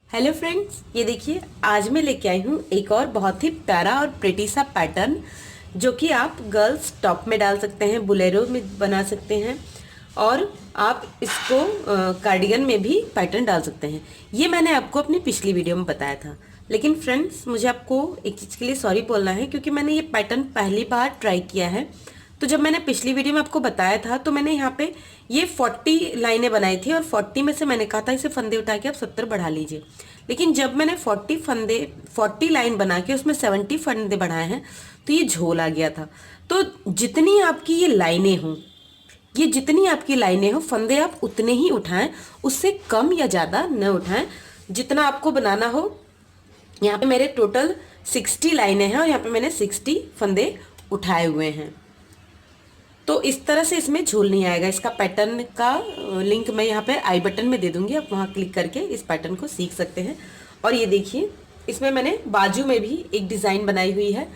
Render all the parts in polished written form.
Hello friends, ये देखिए आज मैं लेके आई हूँ एक और बहुत ही प्यारा और प्रिटी सा पैटर्न जो कि आप गर्ल्स टॉप में डाल सकते हैं, बुलेरो में बना सकते हैं और आप इसको कार्डिगन में भी पैटर्न डाल सकते हैं। ये मैंने आपको अपनी पिछली वीडियो में बताया था, लेकिन फ्रेंड्स मुझे आपको एक चीज़ के लिए सॉरी बोलना है क्योंकि मैंने ये पैटर्न पहली बार ट्राई किया है। तो जब मैंने पिछली वीडियो में आपको बताया था तो मैंने यहाँ पे ये 40 लाइनें बनाई थी और 40 में से मैंने कहा था इसे फंदे उठा के आप 70 बढ़ा लीजिए। लेकिन जब मैंने 40 लाइन बना के उसमें 70 फंदे बढ़ाए हैं तो ये झोल आ गया था। तो जितनी आपकी जितनी आपकी लाइनें हो फंदे आप उतने ही उठाएं, उससे कम या ज़्यादा न उठाएं जितना आपको बनाना हो। यहाँ पे मेरे टोटल 60 लाइनें हैं और यहाँ पे मैंने 60 फंदे उठाए हुए हैं। तो इस तरह से इसमें झोल नहीं आएगा। इसका पैटर्न का लिंक मैं यहाँ पे आई बटन में दे दूंगी, आप वहाँ क्लिक करके इस पैटर्न को सीख सकते हैं। और ये देखिए इसमें मैंने बाजू में भी एक डिज़ाइन बनाई हुई है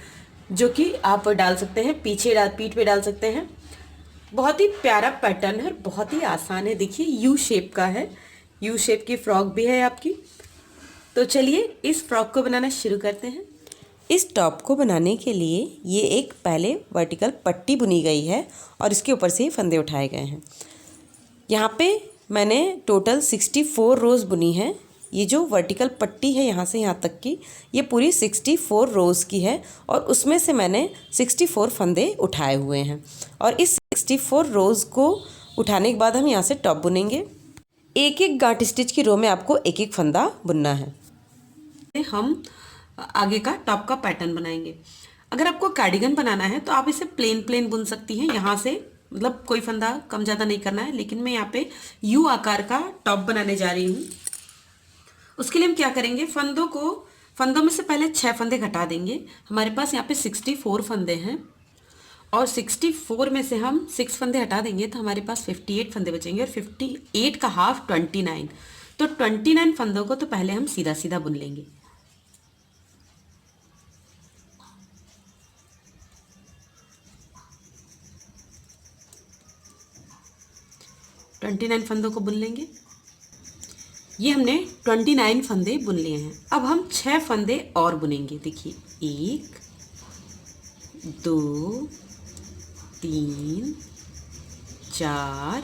जो कि आप डाल सकते हैं, पीठ पे डाल सकते हैं। बहुत ही प्यारा पैटर्न है, बहुत ही आसान है। देखिए यू शेप का है, यू शेप की फ्रॉक भी है आपकी। तो चलिए इस फ्रॉक को बनाना शुरू करते हैं। इस टॉप को बनाने के लिए ये एक पहले वर्टिकल पट्टी बुनी गई है और इसके ऊपर से फंदे उठाए गए हैं। यहाँ पे मैंने टोटल 64 रोज़ बुनी है। ये जो वर्टिकल पट्टी है यहाँ से यहाँ तक की, ये पूरी 64 रोज़ की है और उसमें से मैंने 64 फंदे उठाए हुए हैं। और इस 64 रोज़ को उठाने के बाद हम यहाँ से टॉप बुनेंगे। एक एक गांठ स्टिच की रो में आपको एक एक फंदा बुनना है। हम आगे का टॉप का पैटर्न बनाएंगे। अगर आपको कार्डिगन बनाना है तो आप इसे प्लेन प्लेन बुन सकती हैं, यहाँ से मतलब कोई फंदा कम ज़्यादा नहीं करना है। लेकिन मैं यहाँ पे यू आकार का टॉप बनाने जा रही हूँ। उसके लिए हम क्या करेंगे, फंदों में से पहले 6 फंदे घटा देंगे। हमारे पास यहाँ पे 64 फंदे हैं और 64 में से हम 6 फंदे हटा देंगे तो हमारे पास 58 फंदे बचेंगे और 58 का हाफ 29। तो 29 फंदों को तो पहले हम सीधा सीधा बुन लेंगे। ट्वेंटी 29 फंदों को बुन लेंगे। ये हमने 29 फंदे बुन लिए हैं। अब हम 6 फंदे और बुनेंगे। देखिए 1 2 3 4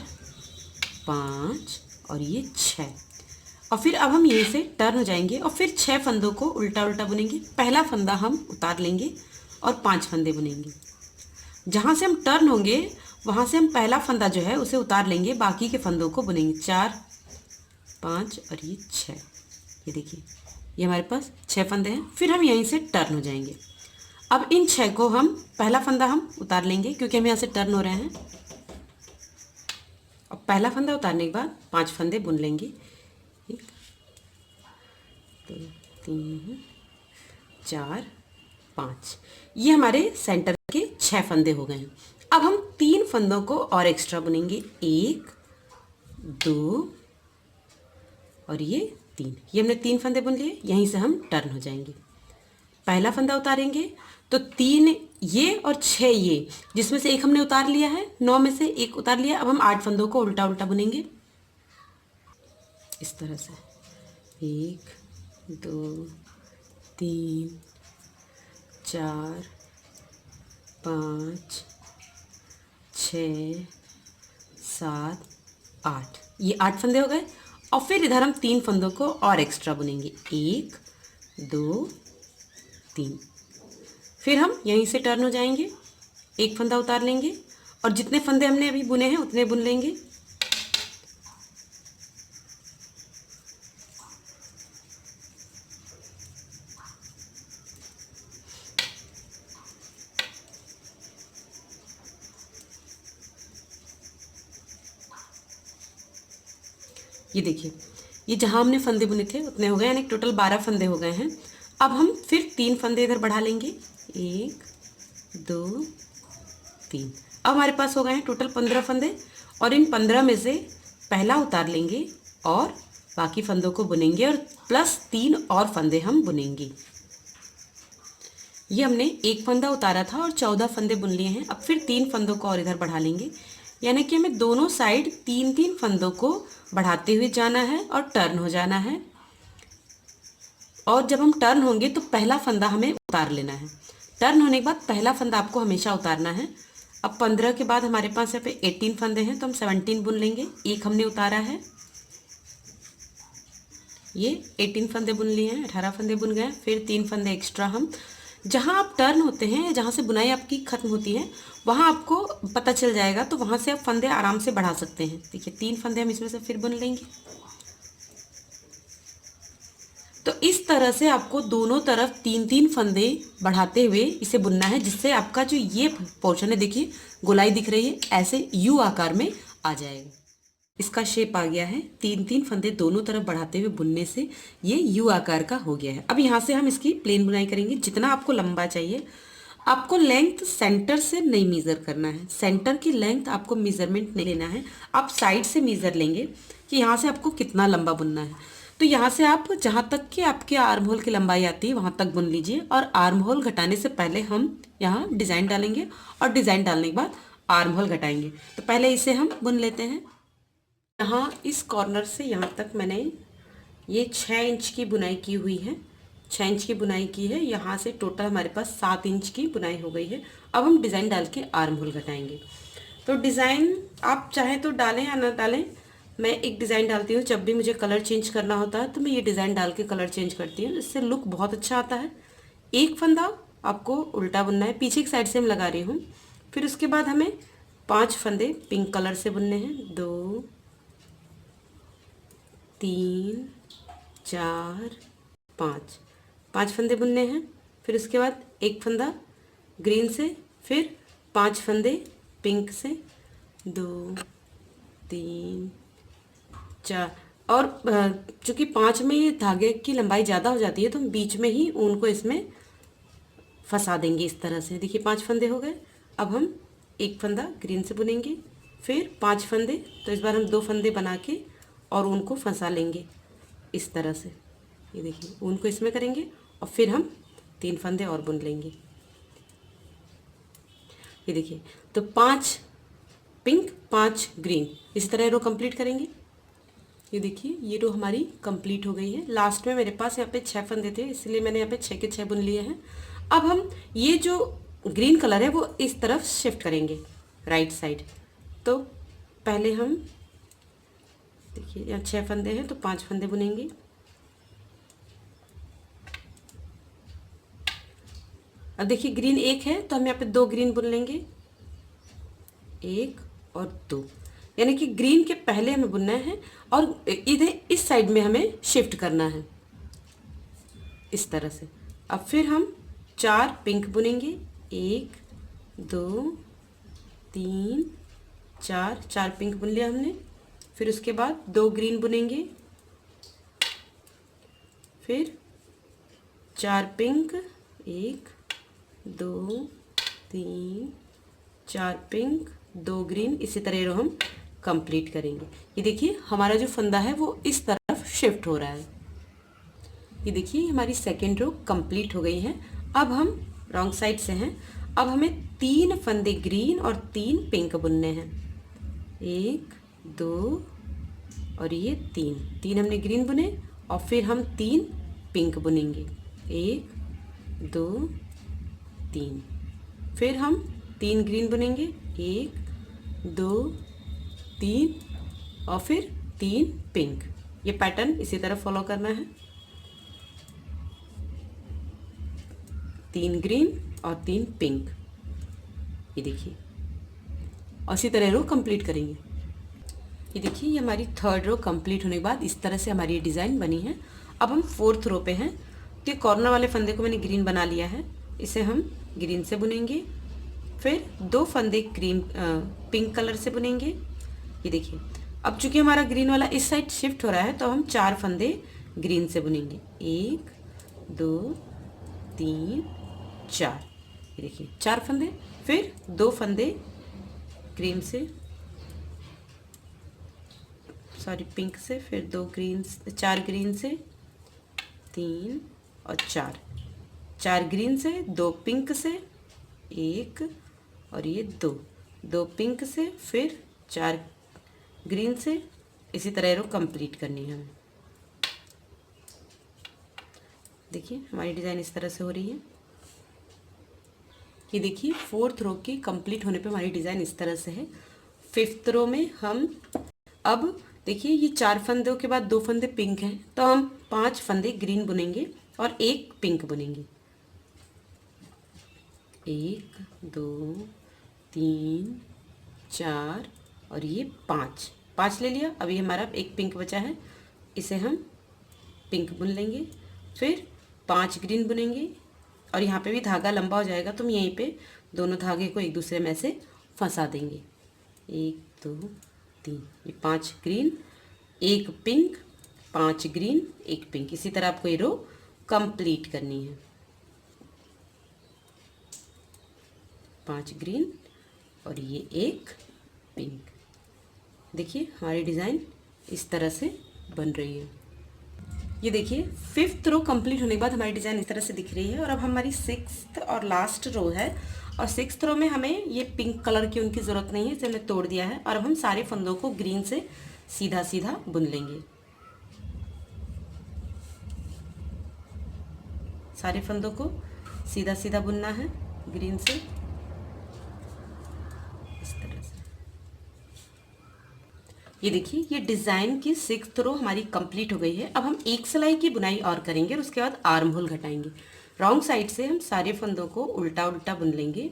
5 और ये 6। और फिर अब हम यहीं से टर्न हो जाएंगे और फिर 6 फंदों को उल्टा उल्टा बुनेंगे। पहला फंदा हम उतार लेंगे और 5 फंदे बुनेंगे। जहाँ से हम टर्न होंगे वहाँ से हम पहला फंदा जो है उसे उतार लेंगे, बाकी के फंदों को बुनेंगे। 4 5 और ये 6। ये देखिए ये हमारे पास 6 फंदे हैं। फिर हम यहीं से टर्न हो जाएंगे। अब इन 6 को हम पहला फंदा हम उतार लेंगे क्योंकि हम यहाँ से टर्न हो रहे हैं। और पहला फंदा उतारने के बाद 5 फंदे बुन लेंगे। 1 2 3 4 5। ये हमारे सेंटर के 6 फंदे हो गए हैं। अब हम 3 फंदों को और एक्स्ट्रा बुनेंगे। 1 2 और ये 3। ये हमने 3 फंदे बुन लिए। यहीं से हम टर्न हो जाएंगे। पहला फंदा उतारेंगे तो 3 ये और 6 ये, जिसमें से एक हमने उतार लिया है, 9 में से एक उतार लिया। अब हम 8 फंदों को उल्टा उल्टा बुनेंगे इस तरह से। 1 2 3 4 5 6 7 8। ये 8 फंदे हो गए। और फिर इधर हम 3 फंदों को और एक्स्ट्रा बुनेंगे। 1 2 3। फिर हम यहीं से टर्न हो जाएंगे, एक फंदा उतार लेंगे और जितने फंदे हमने अभी बुने हैं उतने बुन लेंगे। ये देखिए ये जहाँ हमने फंदे बुने थे उतने हो गए, यानी टोटल 12 फंदे हो गए हैं। अब हम फिर 3 फंदे इधर बढ़ा लेंगे। 1 2 3। अब हमारे पास हो गए हैं टोटल 15 फंदे और इन 15 में से पहला उतार लेंगे और बाकी फंदों को बुनेंगे और प्लस 3 और फंदे हम बुनेंगे। ये हमने एक फंदा उतारा था और 14 फंदे बुन लिए हैं। अब फिर 3 फंदों को और इधर बढ़ा लेंगे, यानी कि हमें दोनों साइड 3-3 फंदों को बढ़ाते हुए जाना है और टर्न हो जाना है। और जब हम टर्न होंगे तो पहला फंदा हमें उतार लेना है। टर्न होने के बाद पहला फंदा आपको हमेशा उतारना है। अब 15 के बाद हमारे पास यहाँ पे 18 फंदे हैं तो हम 17 बुन लेंगे। एक हमने उतारा है, ये 18 फंदे बुन लिए हैं, 18 फंदे बुन गए। फिर 3 फंदे एक्स्ट्रा हम, जहाँ आप टर्न होते हैं, जहाँ से बुनाई आपकी खत्म होती है वहाँ आपको पता चल जाएगा, तो वहाँ से आप फंदे आराम से बढ़ा सकते हैं। देखिए 3 फंदे हम इसमें से फिर बुन लेंगे। तो इस तरह से आपको दोनों तरफ 3-3 फंदे बढ़ाते हुए इसे बुनना है, जिससे आपका जो ये पोर्शन है, देखिए गोलाई दिख रही है, ऐसे यू आकार में आ जाएगा। इसका शेप आ गया है। 3-3 फंदे दोनों तरफ बढ़ाते हुए बुनने से ये यू आकार का हो गया है। अब यहाँ से हम इसकी प्लेन बुनाई करेंगे। जितना आपको लंबा चाहिए, आपको लेंथ सेंटर से नहीं मेज़र करना है, सेंटर की लेंथ आपको मेज़रमेंट नहीं लेना है, आप साइड से मेज़र लेंगे कि यहाँ से आपको कितना लंबा बुनना है। तो यहाँ से आप जहाँ तक कि आपके आर्म होल की लंबाई आती है वहाँ तक बुन लीजिए, और आर्म होल घटाने से पहले हम यहाँ डिज़ाइन डालेंगे, और डिज़ाइन डालने के बाद आर्म होल घटाएंगे। तो पहले इसे हम बुन लेते हैं। यहाँ इस कॉर्नर से यहाँ तक मैंने ये 6 इंच की बुनाई की हुई है, 6 इंच की बुनाई की है। यहाँ से टोटल हमारे पास 7 इंच की बुनाई हो गई है। अब हम डिज़ाइन डाल के आर्म होल घटाएंगे। तो डिज़ाइन आप चाहें तो डालें या ना डालें, मैं एक डिज़ाइन डालती हूँ। जब भी मुझे कलर चेंज करना होता है तो मैं ये डिज़ाइन डाल के कलर चेंज करती हूँ, इससे लुक बहुत अच्छा आता है। एक फंदा आपको उल्टा बुनना है, पीछे की साइड से हम लगा रही हूँ। फिर उसके बाद हमें 5 फंदे पिंक कलर से बुनने हैं। 2 3 4 5 फंदे बुनने हैं। फिर उसके बाद एक फंदा ग्रीन से, फिर 5 फंदे पिंक से, 2 3 4। और चूँकि 5 में ये धागे की लंबाई ज़्यादा हो जाती है तो हम बीच में ही ऊन को इसमें फंसा देंगे इस तरह से। देखिए 5 फंदे हो गए। अब हम एक फंदा ग्रीन से बुनेंगे, फिर 5 फंदे, तो इस बार हम 2 फंदे बना के और ऊन को फंसा लेंगे इस तरह से। ये देखिए ऊन को इसमें करेंगे और फिर हम 3 फंदे और बुन लेंगे। ये देखिए, तो 5 पिंक 5 ग्रीन, इसी तरह रो कंप्लीट करेंगे। ये देखिए ये रो हमारी कंप्लीट हो गई है। लास्ट में मेरे पास यहाँ पे 6 फंदे थे, इसलिए मैंने यहाँ पे 6 के 6 बुन लिए हैं। अब हम ये जो ग्रीन कलर है वो इस तरफ शिफ्ट करेंगे, राइट साइड। तो पहले हम देखिए यहाँ 6 फंदे हैं तो 5 फंदे बुनेंगे। अब देखिए ग्रीन 1 है तो हम यहाँ पे 2 ग्रीन बुन लेंगे, 1 और 2, यानी कि ग्रीन के पहले हमें बुनना है और इधर इस साइड में हमें शिफ्ट करना है इस तरह से। अब फिर हम 4 पिंक बुनेंगे, 1 2 3 4 पिंक बुन लिया हमने। फिर उसके बाद 2 ग्रीन बुनेंगे, फिर 4 पिंक, 1 2 3 4 पिंक 2 ग्रीन, इसी तरह रो हम कंप्लीट करेंगे। ये देखिए हमारा जो फंदा है वो इस तरफ शिफ्ट हो रहा है। ये देखिए हमारी सेकेंड रो कंप्लीट हो गई है। अब हम रॉन्ग साइड से हैं। अब हमें 3 फंदे ग्रीन और 3 पिंक बुनने हैं, 1 2 और ये 3 हमने ग्रीन बुने और फिर हम 3 पिंक बुनेंगे, 1 2 3। फिर हम 3 ग्रीन बुनेंगे, 1 2 3 और फिर 3 पिंक। ये पैटर्न इसी तरह फॉलो करना है, 3 ग्रीन और 3 पिंक। ये देखिए और इसी तरह रो कंप्लीट करेंगे। ये देखिए ये हमारी थर्ड रो कंप्लीट होने के बाद इस तरह से हमारी डिज़ाइन बनी है। अब हम फोर्थ रो पे हैं। तो कॉर्नर वाले फंदे को मैंने ग्रीन बना लिया है, इसे हम ग्रीन से बुनेंगे। फिर 2 फंदे क्रीम पिंक कलर से बुनेंगे। ये देखिए अब चूंकि हमारा ग्रीन वाला इस साइड शिफ्ट हो रहा है तो हम 4 फंदे ग्रीन से बुनेंगे, 1 2 3 4। ये देखिए 4 फंदे, फिर 2 फंदे ग्रीन से, सॉरी पिंक से, फिर 2 ग्रीन, 4 ग्रीन से, 3 और 4 ग्रीन से, 2 पिंक से, 1 और ये 2 पिंक से, फिर 4 ग्रीन से। इसी तरह रो कंप्लीट करनी है। देखिए हमारी डिज़ाइन इस तरह से हो रही है। ये देखिए 4th रो के कंप्लीट होने पे हमारी डिज़ाइन इस तरह से है। 5th रो में हम अब देखिए ये 4 फंदों के बाद 2 फंदे पिंक हैं, तो हम 5 फंदे ग्रीन बुनेंगे और 1 पिंक बुनेंगे। 1 2 3 4 और ये 5 ले लिया। अभी हमारा एक पिंक बचा है, इसे हम पिंक बुन लेंगे। फिर 5 ग्रीन बुनेंगे और यहाँ पे भी धागा लंबा हो जाएगा तो हम यहीं पे दोनों धागे को एक दूसरे में से फंसा देंगे। 1 2 3, ये 5 ग्रीन 1 पिंक, 5 ग्रीन 1 पिंक, इसी तरह आपको ये रो कंप्लीट करनी है। 5 ग्रीन और ये 1 पिंक। देखिए हमारी डिज़ाइन इस तरह से बन रही है। ये देखिए 5th रो कंप्लीट होने के बाद हमारी डिज़ाइन इस तरह से दिख रही है। और अब हमारी 6th और लास्ट रो है, और 6th रो में हमें ये पिंक कलर की उनकी ज़रूरत नहीं है, इसे हमने तोड़ दिया है। और अब हम सारे फंदों को ग्रीन से सीधा सीधा बुन लेंगे। सारे फंदों को सीधा सीधा बुनना है ग्रीन से, इस तरह से। ये देखिए ये डिज़ाइन की 6th रो हमारी कंप्लीट हो गई है। अब हम एक सिलाई की बुनाई और करेंगे और उसके बाद आर्म होल घटाएंगे। रॉन्ग साइड से हम सारे फंदों को उल्टा उल्टा बुन लेंगे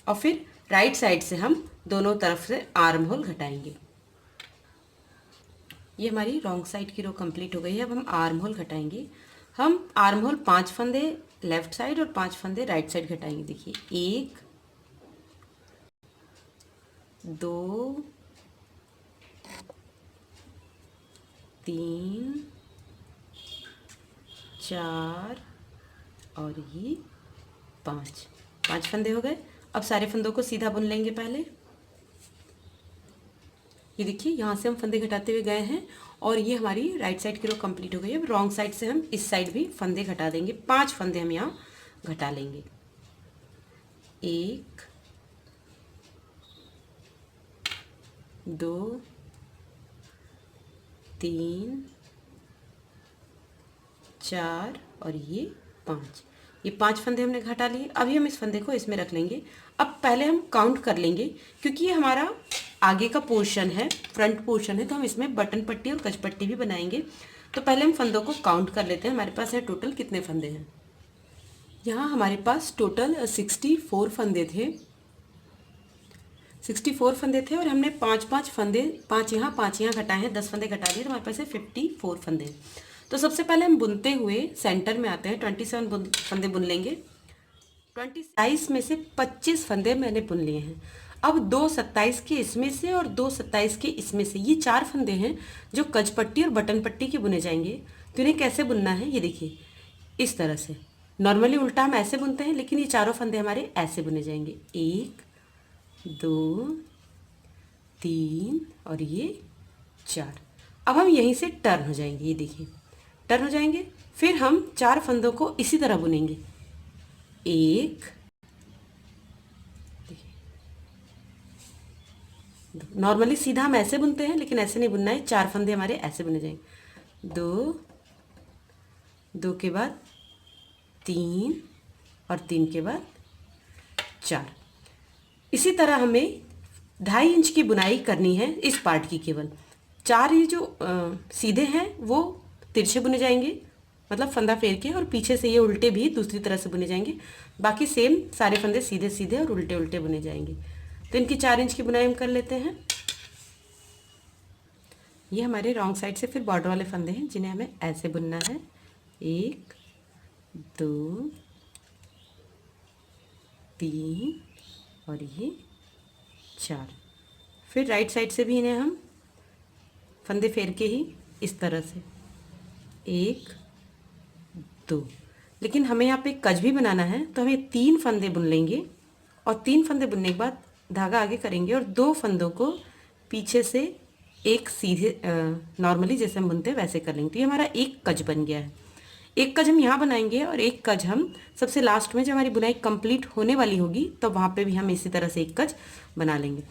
और फिर राइट साइड से हम दोनों तरफ से आर्म होल घटाएंगे। ये हमारी रॉन्ग साइड की रो कंप्लीट हो गई है। अब हम आर्म होल घटाएंगे। हम आर्म होल 5 फंदे लेफ्ट साइड और 5 फंदे राइट साइड घटाएंगे। देखिए 1 2 3 4 और ये 5 फंदे हो गए। अब सारे फंदों को सीधा बुन लेंगे पहले। ये देखिए यहाँ से हम फंदे घटाते हुए गए हैं और ये हमारी राइट साइड की रो कंप्लीट हो गई है। अब रॉन्ग साइड से हम इस साइड भी फंदे घटा देंगे। 5 फंदे हम यहाँ घटा लेंगे। 1 2 3 4 और ये 5। ये 5 फंदे हमने घटा लिए। अभी हम इस फंदे को इसमें रख लेंगे। अब पहले हम काउंट कर लेंगे, क्योंकि ये हमारा आगे का पोर्शन है, फ्रंट पोर्शन है, तो हम इसमें बटन पट्टी और कच पट्टी भी बनाएंगे। तो पहले हम फंदों को काउंट कर लेते हैं। हमारे पास है टोटल कितने फंदे हैं। यहाँ हमारे पास टोटल 64 फंदे थे। 64 फंदे थे और हमने 5 फंदे, 5 यहाँ घटाए हैं, 10 फंदे घटा दिए, तो हमारे पास है 54 फंदे। तो सबसे पहले हम बुनते हुए सेंटर में आते हैं। 27 फंदे बुन लेंगे। 27 में से 25 फंदे मैंने बुन लिए हैं। अब 2 27 के इसमें से और 2 27 के इसमें से, ये 4 फंदे हैं जो कच पट्टी और बटन पट्टी के बुने जाएंगे। तो इन्हें कैसे बुनना है, ये देखिए इस तरह से। नॉर्मली उल्टा हम ऐसे बुनते हैं, लेकिन ये चारों फंदे हमारे ऐसे बुने जाएंगे। 1 2 3 और ये 4। अब हम यहीं से टर्न हो जाएंगे। ये देखिए टर्न हो जाएंगे। फिर हम 4 फंदों को इसी तरह बुनेंगे। 1 नॉर्मली सीधा हम ऐसे बुनते हैं, लेकिन ऐसे नहीं बुनना है। 4 फंदे हमारे ऐसे बुने जाएंगे। 2 के बाद 3 और 3 के बाद 4। इसी तरह हमें 2.5 इंच की बुनाई करनी है इस पार्ट की। केवल 4 ये जो सीधे हैं वो तिरछे बुने जाएंगे, मतलब फंदा फेर के, और पीछे से ये उल्टे भी दूसरी तरह से बुने जाएंगे। बाकी सेम सारे फंदे सीधे सीधे और उल्टे उल्टे बुने जाएंगे। तो इनकी 4 इंच की बुनाई हम कर लेते हैं। ये हमारे रॉन्ग साइड से फिर बॉर्डर वाले फंदे हैं, जिन्हें हमें ऐसे बुनना है। 1 2 3 और ये 4। फिर राइट साइड से भी इन्हें हम फंदे फेर के ही इस तरह से 1 2। लेकिन हमें यहाँ पे कज भी बनाना है, तो हमें 3 फंदे बुन लेंगे और 3 फंदे बुनने के बाद धागा आगे करेंगे और 2 फंदों को पीछे से एक सीधे नॉर्मली जैसे हम बुनते हैं वैसे कर लेंगे। तो ये हमारा एक कज बन गया है। एक कज हम यहाँ बनाएंगे और एक कज हम सबसे लास्ट में जब हमारी बुनाई कंप्लीट होने वाली होगी तो वहाँ पे भी हम इसी तरह से एक कज बना लेंगे।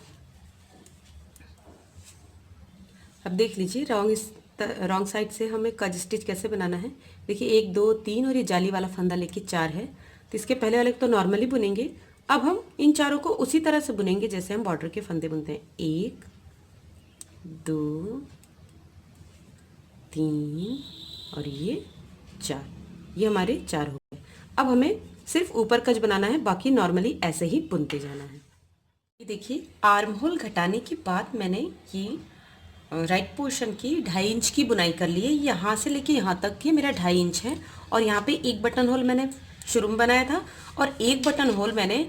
अब देख लीजिए रॉन्ग रॉन्ग साइड से हमें कज स्टिच कैसे बनाना है। देखिए 1 2 3 और ये जाली वाला फंदा लेके 4 है, तो इसके पहले वाले तो नॉर्मली बुनेंगे। अब हम इन चारों को उसी तरह से बुनेंगे जैसे हम बॉर्डर के फंदे बुनते हैं। 1 2 3 और ये 4, ये हमारे 4 हो गए। अब हमें सिर्फ ऊपर कज बनाना है, बाकी नॉर्मली ऐसे ही बुनते जाना है। ये देखिए आर्म होल घटाने के बाद मैंने ये राइट पोर्शन की 2.5 इंच की बुनाई कर ली है। यहाँ से लेके यहाँ तक की मेरा 2.5 इंच है, और यहाँ पे एक बटन होल मैंने शुरू में बनाया था और एक बटन होल मैंने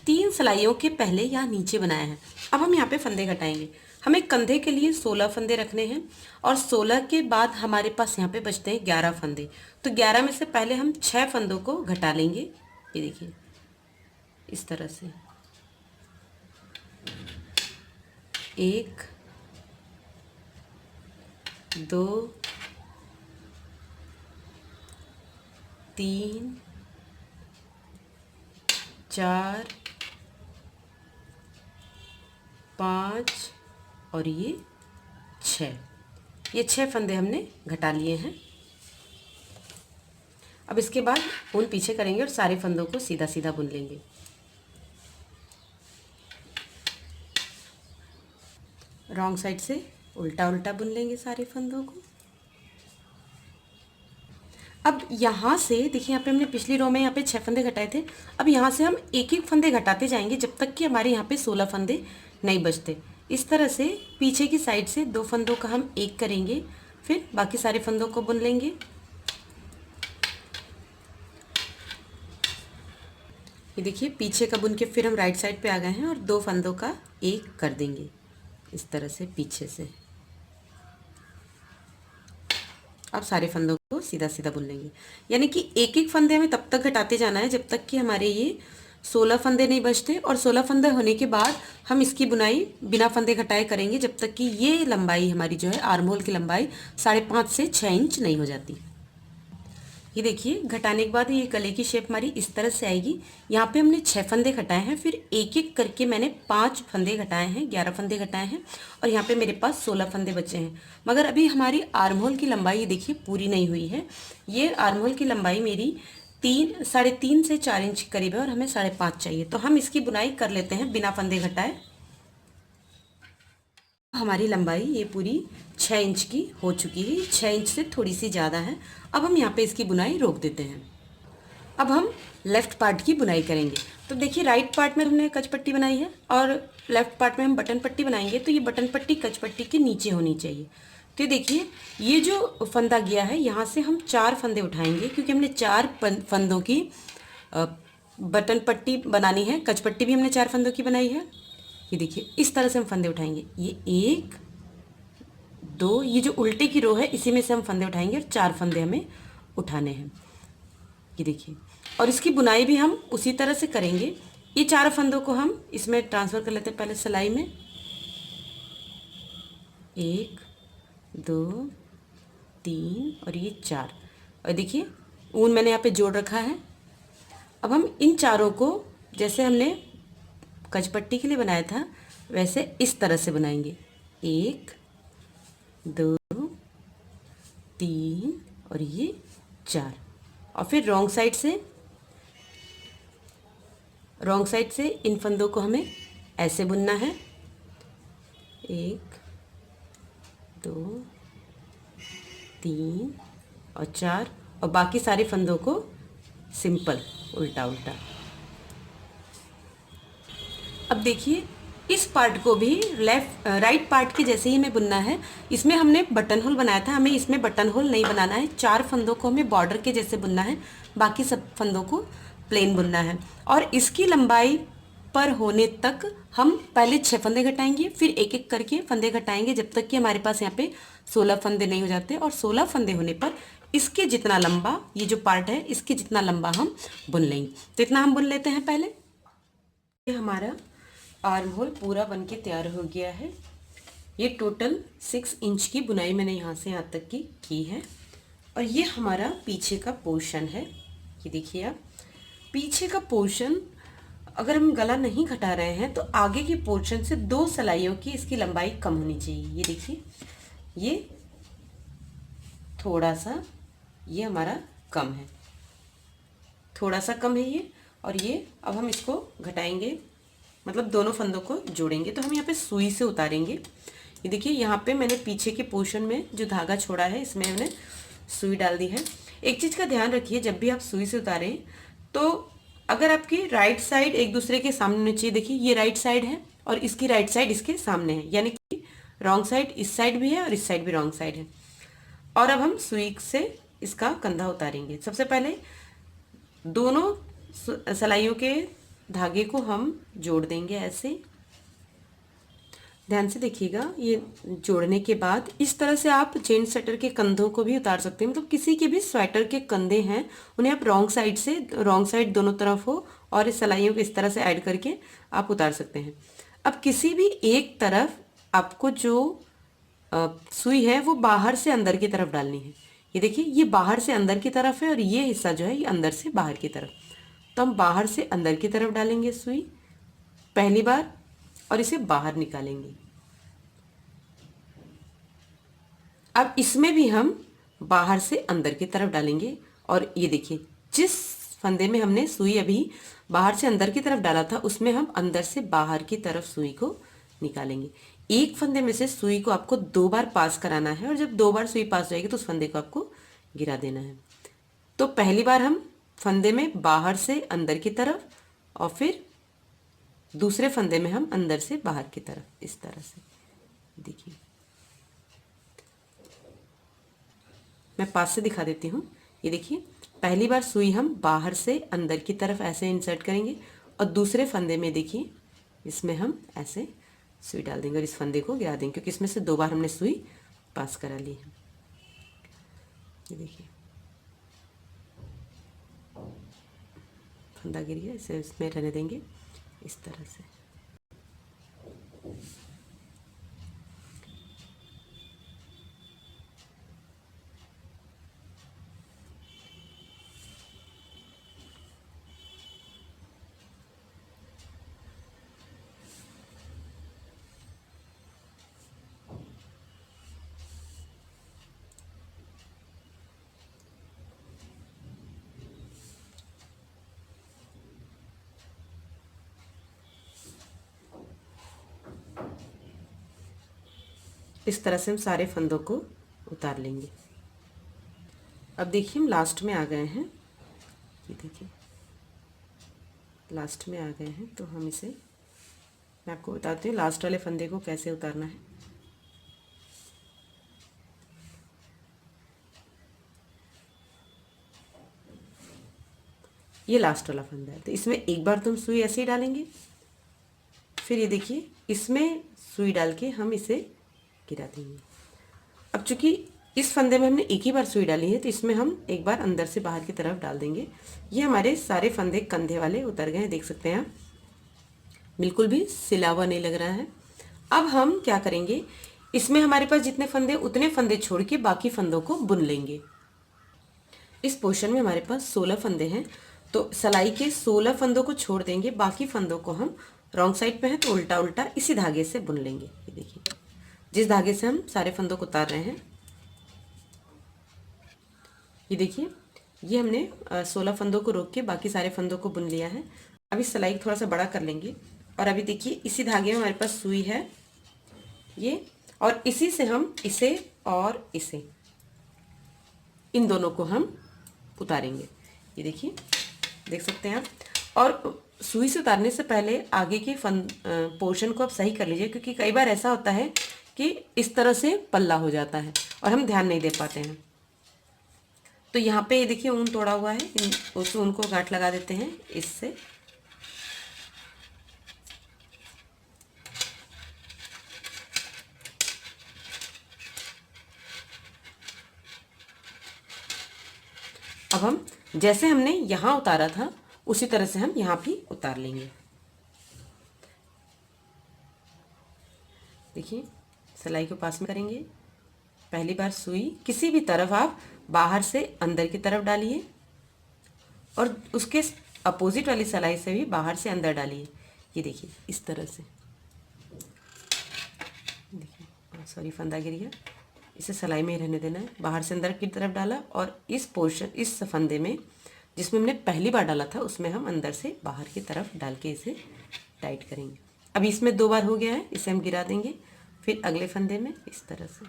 3 सिलाइयों के पहले यहाँ नीचे बनाया है। अब हम यहाँ पे फंदे घटाएंगे। हमें कंधे के लिए 16 फंदे रखने हैं, और 16 के बाद हमारे पास यहाँ पे बचते हैं 11 फंदे। तो 11 में से पहले हम 6 फंदों को घटा लेंगे। ये देखिए इस तरह से 1 2 3 4 5 और ये 6, ये 6 फंदे हमने घटा लिए हैं। अब इसके बाद ऊन पीछे करेंगे और सारे फंदों को सीधा सीधा बुन लेंगे। रॉन्ग साइड से उल्टा उल्टा बुन लेंगे सारे फंदों को। अब यहाँ से देखिए, यहाँ पे हमने पिछली रो में यहाँ पे 6 फंदे घटाए थे। अब यहाँ से हम एक एक फंदे घटाते जाएंगे जब तक कि हमारे यहाँ पे 16 फंदे नहीं बचते। इस तरह से पीछे की साइड से 2 फंदों का हम एक करेंगे, फिर बाकी सारे फंदों को बुन लेंगे। ये देखिए पीछे का बुन के फिर हम राइट साइड पे आ गए हैं और 2 फंदों का एक कर देंगे इस तरह से पीछे से। अब सारे फंदों को सीधा सीधा बुन लेंगे, यानी कि एक एक फंदे हमें तब तक घटाते जाना है जब तक कि हमारे ये 16 फंदे नहीं बचते। और 16 फंदे होने के बाद हम इसकी बुनाई बिना फंदे घटाए करेंगे जब तक कि ये लंबाई हमारी जो है आर्म होल की लंबाई 5.5 से 6 इंच नहीं हो जाती। ये देखिए घटाने के बाद ये गले की शेप हमारी इस तरह से आएगी। यहाँ पे हमने 6 फंदे घटाए हैं, फिर एक एक करके मैंने 5 फंदे घटाए हैं, 11 फंदे घटाए हैं, और यहाँ पे मेरे पास 16 फंदे बचे हैं। मगर अभी हमारी आर्म होल की लंबाई ये देखिए पूरी नहीं हुई है। ये आर्म होल की लंबाई मेरी 3.5 से 4 इंच करीब है और हमें 5.5 चाहिए, तो हम इसकी बुनाई कर लेते हैं बिना फंदे घटाए। हमारी लंबाई ये पूरी 6 इंच की हो चुकी है, 6 इंच से थोड़ी सी ज़्यादा है। अब हम यहाँ पे इसकी बुनाई रोक देते हैं। अब हम लेफ़्ट पार्ट की बुनाई करेंगे। तो देखिए राइट पार्ट में हमने कच पट्टी बनाई है और लेफ़्ट पार्ट में हम बटन पट्टी बनाएंगे, तो ये बटन पट्टी कच पट्टी के नीचे होनी चाहिए। तो देखिए ये जो फंदा गया है यहाँ से हम 4 फंदे उठाएंगे, क्योंकि हमने 4 फंदों की बटन पट्टी बनानी है। कच पट्टी भी हमने 4 फंदों की बनाई है। ये देखिए इस तरह से हम फंदे उठाएंगे। ये 1 2, ये जो उल्टे की रो है इसी में से हम फंदे उठाएंगे और 4 फंदे हमें उठाने हैं। ये देखिए, और इसकी बुनाई भी हम उसी तरह से करेंगे। ये 4 फंदों को हम इसमें ट्रांसफ़र कर लेते हैं पहले सिलाई में। 1 2 3 और ये 4, और देखिए ऊन मैंने यहाँ पे जोड़ रखा है। अब हम इन चारों को जैसे हमने कचपट्टी के लिए बनाया था वैसे इस तरह से बनाएंगे। 1 2 3 और ये 4, और फिर रॉन्ग साइड से इन फंदों को हमें ऐसे बुनना है। 1 2 3 और 4, और बाकी सारे फंदों को सिंपल उल्टा उल्टा। अब देखिए इस पार्ट को भी राइट पार्ट के जैसे ही हमें बुनना है। इसमें हमने बटन होल बनाया था, हमें इसमें बटन होल नहीं बनाना है। 4 फंदों को हमें बॉर्डर के जैसे बुनना है, बाकी सब फंदों को प्लेन बुनना है। और इसकी लंबाई पर होने तक हम पहले 6 फंदे घटाएंगे, फिर एक एक करके फंदे घटाएंगे जब तक कि हमारे पास यहाँ पे 16 फंदे नहीं हो जाते। और 16 फंदे होने पर इसके जितना लंबा ये जो पार्ट है इसके जितना लंबा हम बुन लेंगे। तो इतना हम बुन लेते हैं पहले। ये हमारा आर्म होल पूरा बन के तैयार हो गया है। ये टोटल 6 इंच की बुनाई मैंने यहाँ से यहाँ तक की है। और ये हमारा पीछे का पोर्शन है। ये देखिए आप, पीछे का पोर्शन अगर हम गला नहीं घटा रहे हैं तो आगे के पोर्शन से 2 सिलाइयों की इसकी लंबाई कम होनी चाहिए। ये देखिए, ये थोड़ा सा ये हमारा कम है, थोड़ा सा कम है ये। और ये अब हम इसको घटाएंगे, मतलब दोनों फंदों को जोड़ेंगे। तो हम यहाँ पे सुई से उतारेंगे। ये देखिए यहाँ पे मैंने पीछे के पोर्शन में जो धागा छोड़ा है इसमें मैंने सुई डाल दी है। एक चीज़ का ध्यान रखिए, जब भी आप सुई से उतारें तो अगर आपकी राइट साइड एक दूसरे के सामने होनी चाहिए। देखिए ये राइट साइड है और इसकी राइट साइड इसके सामने है, यानी कि रॉन्ग साइड इस साइड भी है और इस साइड भी रॉन्ग साइड है। और अब हम सुई से इसका कंधा उतारेंगे। सबसे पहले दोनों सलाइयों के धागे को हम जोड़ देंगे ऐसे। ध्यान से देखिएगा, ये जोड़ने के बाद इस तरह से आप चेन स्वेटर के कंधों को भी उतार सकते हैं। मतलब किसी के भी स्वेटर के कंधे हैं उन्हें आप रॉन्ग साइड से, रॉन्ग साइड दोनों तरफ हो और इस सलाइयों को इस तरह से ऐड करके आप उतार सकते हैं। अब किसी भी एक तरफ आपको जो सुई है वो बाहर से अंदर की तरफ डालनी है। ये देखिए ये बाहर से अंदर की तरफ है और ये हिस्सा जो है ये अंदर से बाहर की तरफ। तो हम बाहर से अंदर की तरफ डालेंगे सुई पहली बार और इसे बाहर निकालेंगे। अब इसमें भी हम बाहर से अंदर की तरफ डालेंगे और ये देखिए जिस फंदे में हमने सुई अभी बाहर से अंदर की तरफ डाला था उसमें हम अंदर से बाहर की तरफ सुई को निकालेंगे। एक फंदे में से सुई को आपको 2 बार पास कराना है और जब 2 बार सुई पास हो जाएगी तो उस फंदे को आपको गिरा देना है। तो पहली बार हम फंदे में बाहर से अंदर की तरफ और फिर दूसरे फंदे में हम अंदर से बाहर की तरफ, इस तरह से। देखिए मैं पास से दिखा देती हूँ। ये देखिए पहली बार सुई हम बाहर से अंदर की तरफ ऐसे इंसर्ट करेंगे और दूसरे फंदे में देखिए इसमें हम ऐसे सुई डाल देंगे और इस फंदे को गिरा देंगे क्योंकि इसमें से 2 बार हमने सुई पास करा ली है। ये देखिए फंदा गिर गया, इसे इसमें रहने देंगे इस तरह से। इस तरह से हम सारे फंदों को उतार लेंगे। अब देखिए हम लास्ट में आ गए हैं। ये देखिए लास्ट में आ गए हैं, तो हम इसे, मैं आपको बताती हूँ लास्ट वाले फंदे को कैसे उतारना है। ये लास्ट वाला फंदा है तो इसमें एक बार तो हम सुई ऐसे ही डालेंगे, फिर ये देखिए इसमें सुई डाल के हम इसे गिरा देंगे। अब चूंकि इस फंदे में हमने एक ही बार सुई डाली है तो इसमें हम एक बार अंदर से बाहर की तरफ डाल देंगे। ये हमारे सारे फंदे कंधे वाले उतर गए हैं, देख सकते हैं आप, बिल्कुल भी सिला हुआ नहीं लग रहा है। अब हम क्या करेंगे, इसमें हमारे पास जितने फंदे उतने फंदे छोड़ के बाकी फंदों को बुन लेंगे। इस पोर्शन में हमारे पास 16 फंदे हैं तो सलाई के 16 फंदों को छोड़ देंगे, बाकी फंदों को हम रॉन्ग साइड पे हैं तो उल्टा उल्टा इसी धागे से बुन लेंगे। ये देखिए जिस धागे से हम सारे फंदों को उतार रहे हैं, ये देखिए ये हमने 16 फंदों को रोक के बाकी सारे फंदों को बुन लिया है। अब इस सलाई को थोड़ा सा बड़ा कर लेंगे और अभी देखिए इसी धागे में हमारे पास सुई है ये, और इसी से हम इसे और इसे, इन दोनों को हम उतारेंगे। ये देखिए देख सकते हैं आप। और सुई से उतारने से पहले आगे के पोर्शन को आप सही कर लीजिए, क्योंकि कई बार ऐसा होता है कि इस तरह से पल्ला हो जाता है और हम ध्यान नहीं दे पाते हैं। तो यहाँ पे ये देखिए ऊन तोड़ा हुआ है, उस ऊन को गांठ लगा देते हैं इससे। अब हम जैसे हमने यहाँ उतारा था उसी तरह से हम यहाँ भी उतार लेंगे। देखिए सिलाई को पास में करेंगे, पहली बार सुई किसी भी तरफ आप बाहर से अंदर की तरफ डालिए और उसके अपोजिट वाली सिलाई से भी बाहर से अंदर डालिए। ये देखिए इस तरह से, देखिए सॉरी फंदा गिर गया। इसे सिलाई में ही रहने देना है। बाहर से अंदर की तरफ डाला और इस पोर्शन, इस फंदे में जिसमें हमने पहली बार डाला था उसमें हम अंदर से बाहर की तरफ डाल के इसे टाइट करेंगे। अभी इसमें 2 बार हो गया है, इसे हम गिरा देंगे। फिर अगले फंदे में इस तरह से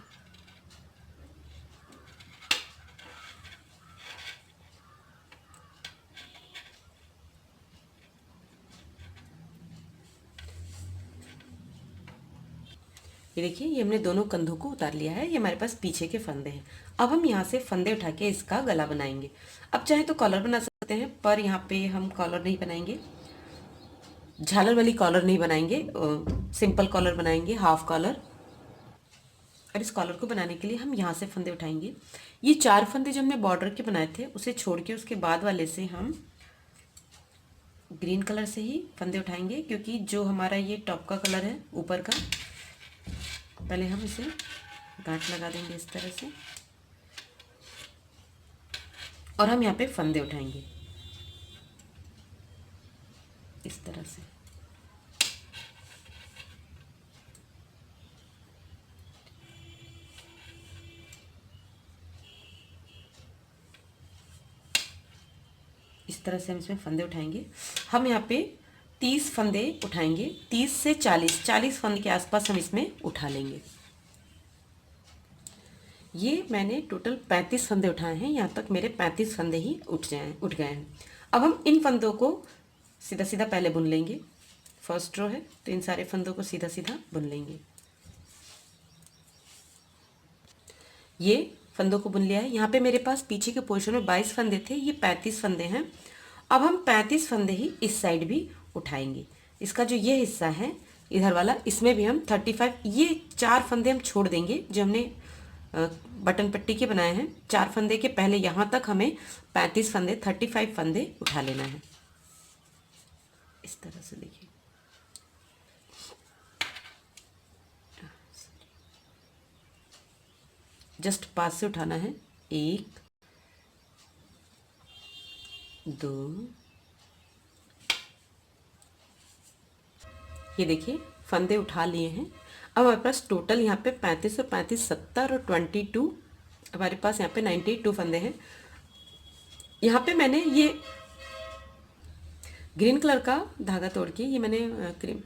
ये देखिए, ये हमने दोनों कंधों को उतार लिया है। ये हमारे पास पीछे के फंदे हैं। अब हम यहाँ से फंदे उठा के इसका गला बनाएंगे। अब चाहे तो कॉलर बना सकते हैं, पर यहाँ पे हम कॉलर नहीं बनाएंगे, झालर वाली कॉलर नहीं बनाएंगे, सिंपल कॉलर बनाएंगे, हाफ कॉलर। और इस कॉलर को बनाने के लिए हम यहाँ से फंदे उठाएंगे। ये 4 फंदे जो हमने बॉर्डर के बनाए थे उसे छोड़ के उसके बाद वाले से हम ग्रीन कलर से ही फंदे उठाएंगे, क्योंकि जो हमारा ये टॉप का कलर है ऊपर का, पहले हम इसे गांठ लगा देंगे इस तरह से और हम यहाँ पे फंदे उठाएंगे इस तरह से। इस तरह से हम इसमें फंदे उठाएंगे। हम यहाँ पे 30 फंदे उठाएंगे, 30 से 40 फंदे के आसपास हम इसमें उठा लेंगे। ये मैंने टोटल 35 फंदे उठाए हैं। यहाँ तक मेरे 35 फंदे ही उठ गए हैं। अब हम इन फंदों को सीधा सीधा पहले बुन लेंगे। फर्स्ट रो है तो इन सारे फंदों को सीधा सीधा बुन लेंगे। ये फंदों को बुन लिया है। यहाँ पे मेरे पास पीछे के पोर्शन में 22 फंदे थे, ये 35 फंदे हैं। अब हम 35 फंदे ही इस साइड भी उठाएंगे। इसका जो ये हिस्सा है इधर वाला, इसमें भी हम 35, ये 4 फंदे हम छोड़ देंगे जो हमने बटन पट्टी के बनाए हैं। 4 फंदे के पहले यहाँ तक हमें 35 फंदे, 35 फंदे उठा लेना है इस तरह से। देखिए, जस्ट पास से उठाना है। 1 2, ये देखिए फंदे उठा लिए हैं। अब हमारे पास टोटल यहाँ पे 35 और 35 70 और 22, हमारे पास यहाँ पे 92 फंदे हैं। यहाँ पे मैंने ये ग्रीन कलर का धागा तोड़ के ये मैंने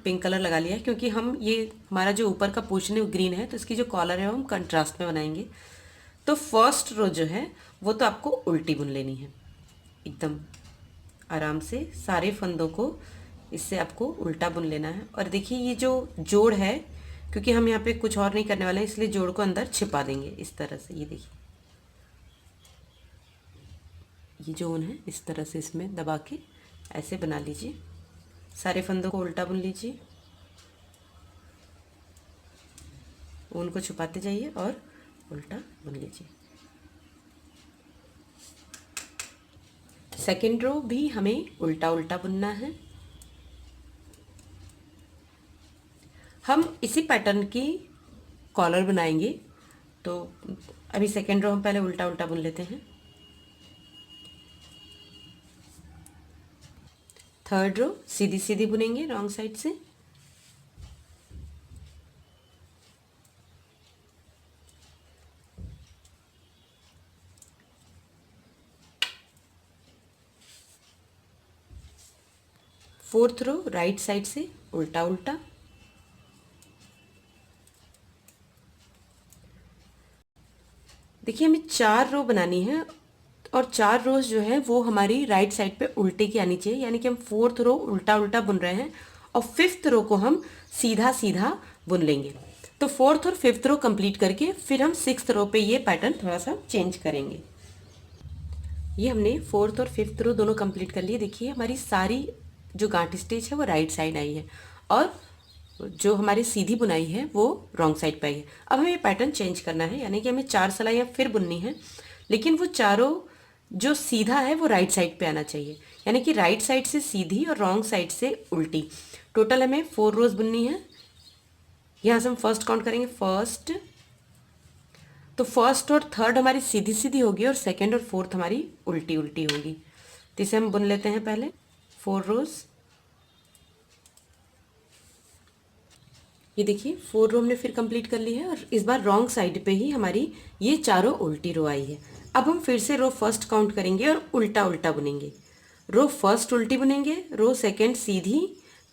पिंक कलर लगा लिया है, क्योंकि हम ये हमारा जो ऊपर का पोर्शन है वो ग्रीन है, तो इसकी जो कॉलर है वो हम कंट्रास्ट में बनाएंगे। तो फर्स्ट रो जो है वो तो आपको उल्टी बुन लेनी है, एकदम आराम से सारे फंदों को इससे आपको उल्टा बुन लेना है। और देखिए ये जो जोड़ है, क्योंकि हम यहाँ पे कुछ और नहीं करने वाले हैं, इसलिए जोड़ को अंदर छिपा देंगे इस तरह से। ये देखिए, ये जो ऊन है इस तरह से इसमें दबा के ऐसे बना लीजिए। सारे फंदों को उल्टा बुन लीजिए, ऊन को छुपाते जाइए और उल्टा बुन लीजिए। सेकेंड रो भी हमें उल्टा उल्टा बुनना है। हम इसी पैटर्न की कॉलर बनाएंगे, तो अभी सेकेंड रो हम पहले उल्टा उल्टा बुन लेते हैं। थर्ड रो सीधी सीधी बुनेंगे रॉन्ग साइड से। फोर्थ रो राइट साइड से उल्टा उल्टा। देखिए हमें 4 रो बनानी है और 4 रोज जो है वो हमारी राइट साइड पे उल्टे की आनी चाहिए, यानी कि हम 4th रो उल्टा उल्टा बुन रहे हैं और 5th रो को हम सीधा सीधा बुन लेंगे। तो 4th और 5th रो कंप्लीट करके फिर हम 6th रो पे ये पैटर्न थोड़ा सा चेंज करेंगे। ये हमने 4th और 5th रो दोनों कंप्लीट कर लिए। देखिए हमारी सारी जो गांठ स्टिच है वो राइट साइड आई है और जो हमारी सीधी बुनाई है वो रॉन्ग साइड पे आई है। अब हमें ये पैटर्न चेंज करना है, यानी कि हमें 4 सिलाइयाँ फिर बुननी है, लेकिन वो चारों जो सीधा है वो राइट साइड पे आना चाहिए, यानी कि राइट साइड से सीधी और रॉन्ग साइड से उल्टी। टोटल हमें 4 रोज बुननी है। यहाँ से हम फर्स्ट काउंट करेंगे, फर्स्ट, तो फर्स्ट और थर्ड हमारी सीधी सीधी होगी और सेकेंड और फोर्थ हमारी उल्टी उल्टी होगी। तो इसे हम बुन लेते हैं पहले 4 रोज। ये देखिए 4 रो हमने फिर कंप्लीट कर ली है और इस बार रॉन्ग साइड पे ही हमारी ये चारों उल्टी रो आई है। अब हम फिर से रो फर्स्ट काउंट करेंगे और उल्टा उल्टा बुनेंगे। रो फर्स्ट उल्टी बुनेंगे, रो सेकंड सीधी,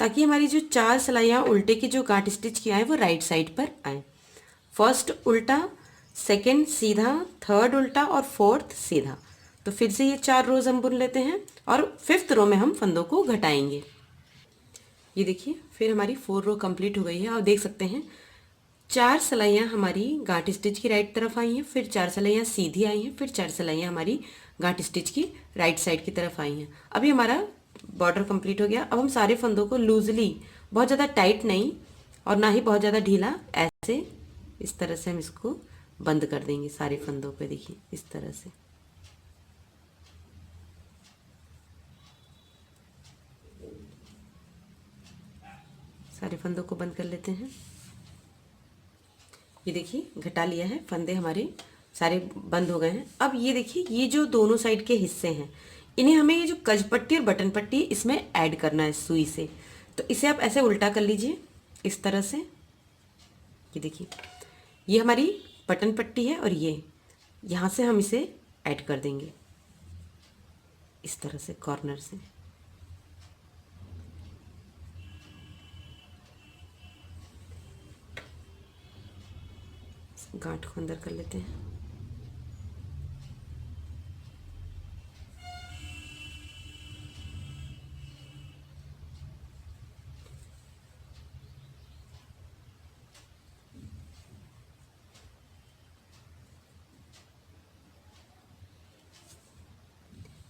ताकि हमारी जो 4 सिलाइयाँ उल्टे की जो गांठ स्टिच किया है वो राइट साइड पर आए। फर्स्ट उल्टा, सेकंड सीधा, थर्ड उल्टा और फोर्थ सीधा। तो फिर से ये 4 रोज हम बुन लेते हैं और 5th रो में हम फंदों को घटाएंगे। ये देखिए फिर हमारी 4 रो कंप्लीट हो गई है और देख सकते हैं 4 सिलाइयाँ हमारी गांठ स्टिच की राइट तरफ आई हैं, फिर 4 सिलाइयाँ सीधी आई हैं, फिर 4 सिलाइयाँ हमारी गांठ स्टिच की राइट साइड की तरफ आई हैं। अभी हमारा बॉर्डर कंप्लीट हो गया। अब हम सारे फंदों को लूजली, बहुत ज़्यादा टाइट नहीं और ना ही बहुत ज़्यादा ढीला, ऐसे इस तरह से हम इसको बंद कर देंगे सारे फंदों पे। देखिए इस तरह से सारे फंदों को बंद कर लेते हैं। ये देखिए घटा लिया है, फंदे हमारे सारे बंद हो गए हैं। अब ये देखिए ये जो दोनों साइड के हिस्से हैं इन्हें हमें ये जो कज पट्टी और बटन पट्टी इसमें ऐड करना है सुई से। तो इसे आप ऐसे उल्टा कर लीजिए इस तरह से। ये देखिए ये हमारी बटन पट्टी है और ये यहाँ से हम इसे ऐड कर देंगे इस तरह से कॉर्नर से। गांठ को अंदर कर लेते हैं।